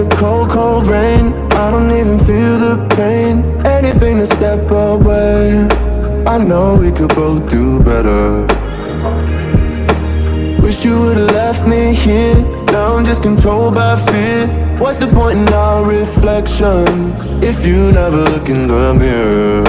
the cold, cold rain. I don't even feel the pain. Anything to step away. I know we could both do better. Wish you would've left me here. Now I'm just controlled by fear. What's the point in our reflection if you never look in the mirror?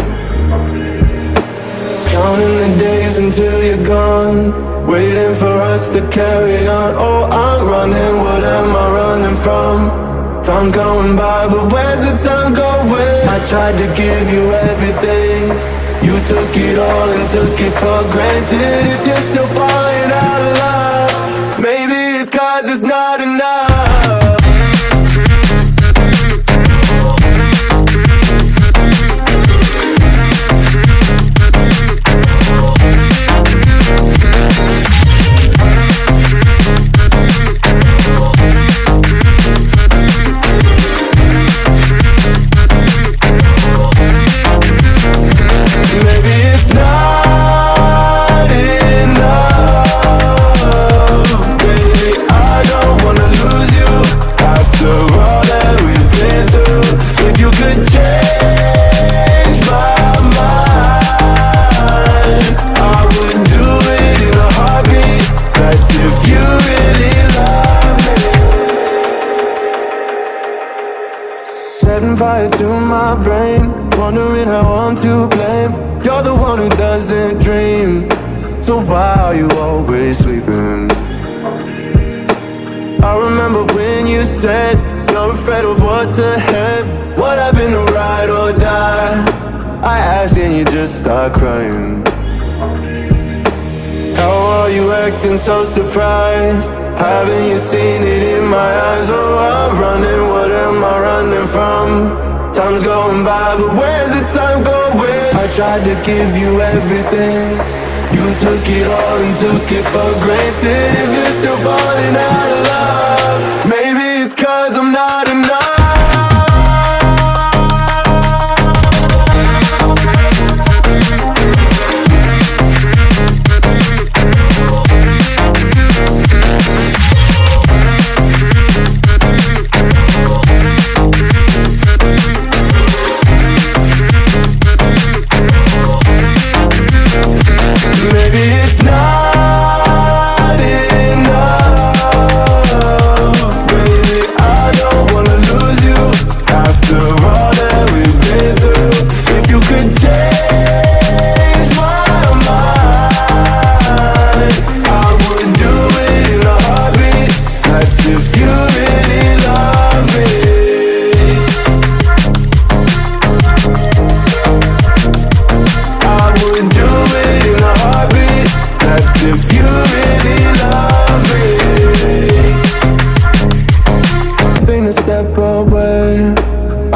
Counting the days until you're gone, waiting for us to carry on. Oh, I'm running, what am I running from? Time's going by, but where's the time going? I tried to give you everything, you took it all and took it for granted. If you're still falling out of love, maybe it's 'cause it's not enough. Setting fire to my brain, wondering how I'm to blame. You're the one who doesn't dream, so why are you always sleeping? I remember when you said you're afraid of what's ahead. What happened to ride or die? I asked and you just start crying. How are you acting so surprised? Haven't you seen it in my eyes? Oh, I'm running, what am I running from? Time's going by, but where's the time going? I tried to give you everything, you took it all and took it for granted. If you're still falling out of love, maybe it's 'cause I'm not enough.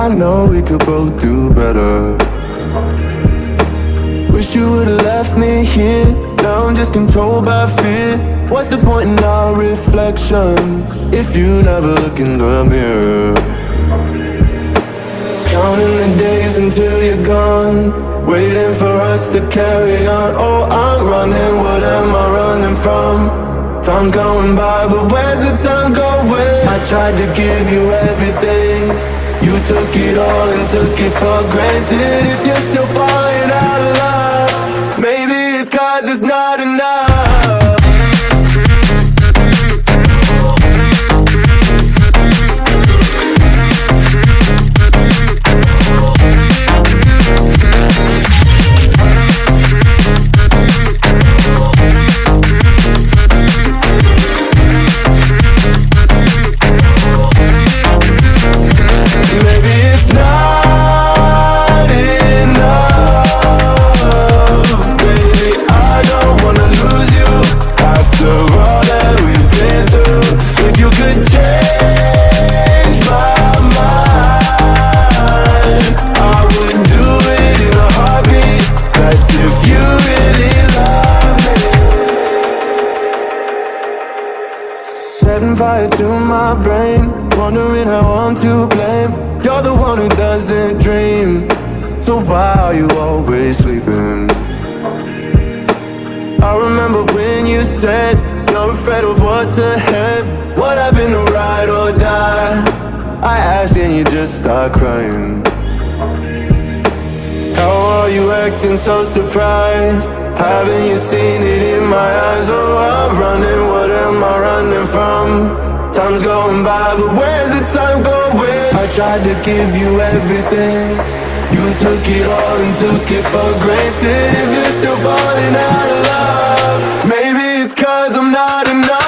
I know we could both do better. Wish you would've left me here. Now I'm just controlled by fear. What's the point in our reflection if you never look in the mirror? Counting the days until you're gone, waiting for us to carry on. Oh, I'm running, what am I running from? Time's going by, but where's the time going? I tried to give you everything, you took it all and took it for granted. If you're still falling out of love, maybe it's 'cause it's not enough. Setting fire to my brain, wondering how I'm to blame. You're the one who doesn't dream, so why are you always sleeping? I remember when you said you're afraid of what's ahead. What happened to ride or die? I ask and you just start crying. How are you acting so surprised? Haven't you seen it in my eyes? Oh, I'm running, what am I running from? Time's going by, but where's the time going? I tried to give you everything, you took it all and took it for granted. If you're still falling out of love, maybe it's 'cause I'm not enough.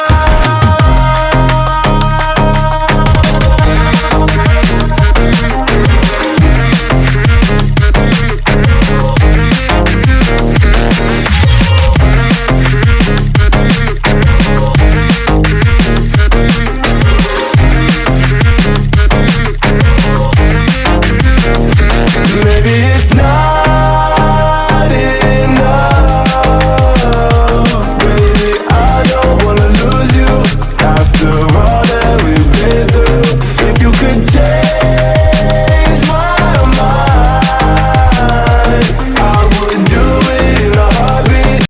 Maybe it's not